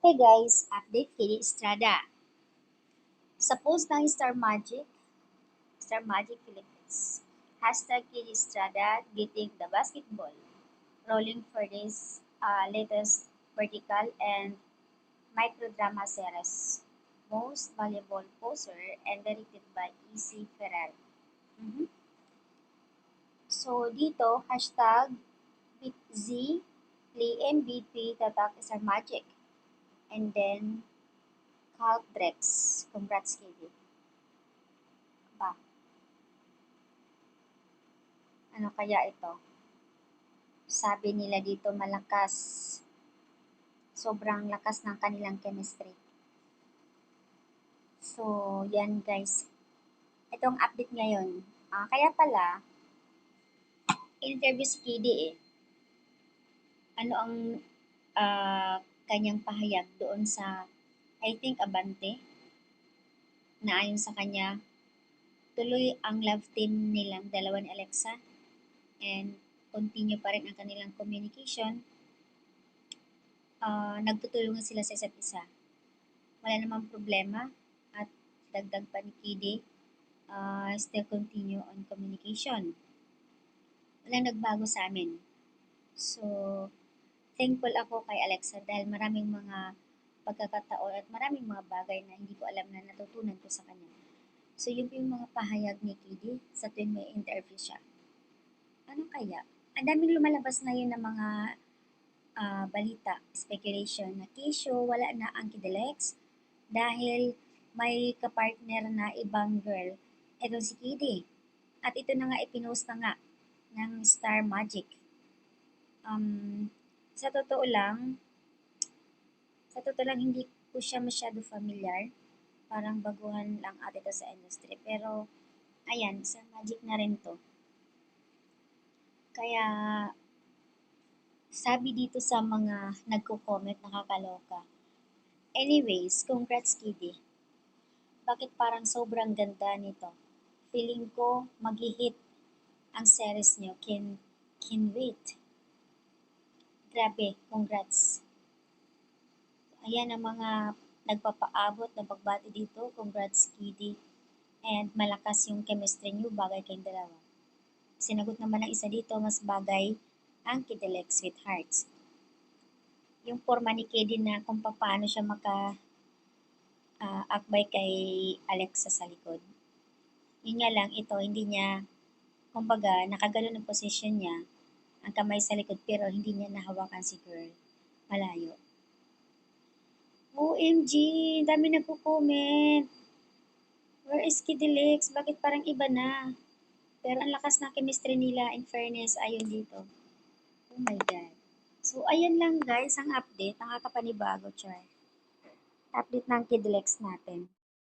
Hey guys, update kay Estrada. Sa post ng Star Magic Philippines, hashtag kay Estrada getting the basketball, rolling for this latest vertical and microdrama series, Most Valuable Poser and directed by E.C. Ferrer. Mhm. So dito, hashtag Z, Play MVP, tatak Star Magic. And then, Calc Drex. Congrats, KD. Ba, ano kaya ito? Sabi nila dito malakas. Sobrang lakas ng kanilang chemistry. So, yan guys. Itong update ngayon. Kaya pala, interview si KD eh. Ano ang ah, kanyang pahayag doon sa, I think, Abante, na ayon sa kanya, tuloy ang love team nilang dalawa ni Alexa and continue pa rin ang kanilang communication. Nagtutulungan sila sa isa't isa. Wala namang problema at dagdag pa ni KD, still continue on communication. Walang nagbago sa amin. So, thankful ako kay Alexa dahil maraming mga pagkakataon at maraming mga bagay na hindi ko alam na natutunan ko sa kanya. So, yun po yung mga pahayag ni KD sa tuwing may interview siya. Ano kaya? Ang daming lumalabas ngayon ng mga balita, speculation na Keisho wala na ang Kidelex dahil may kapartner na ibang girl, eto si KD. At ito na nga ipinost na nga ng Star Magic. Sa totoo lang, hindi ko siya masyado familiar. Parang baguhan lang ate to sa industry. Pero, ayan, Star Magic na rin to. Kaya, sabi dito sa mga nagko-comment, nakakaloka. Anyways, congrats Kitty. Bakit parang sobrang ganda nito? Feeling ko mag-hit ang series nyo. Can wait. Grabe, congrats. Ayan ang mga nagpapaabot na pagbati dito. Congrats Kitty. And malakas yung chemistry nyo, bagay kayong dalawa. Sinagot naman ng isa dito, mas bagay ang Kidelek Sweethearts. Yung forma ni Kedi na kung paano siya akbay kay Alexa sa likod. Yun nga lang, ito, hindi niya, kumbaga, nakagano ng position niya, ang kamay sa likod, pero hindi niya nahawakan si girl. Malayo. OMG, dami nagko-comment. Where is Kidelex? Bakit parang iba na? Pero ang lakas na chemistry nila, in fairness, ayon dito. Oh my God. So, ayan lang guys, ang update. Nakakapanibago, Char. Update ng Kidelex natin.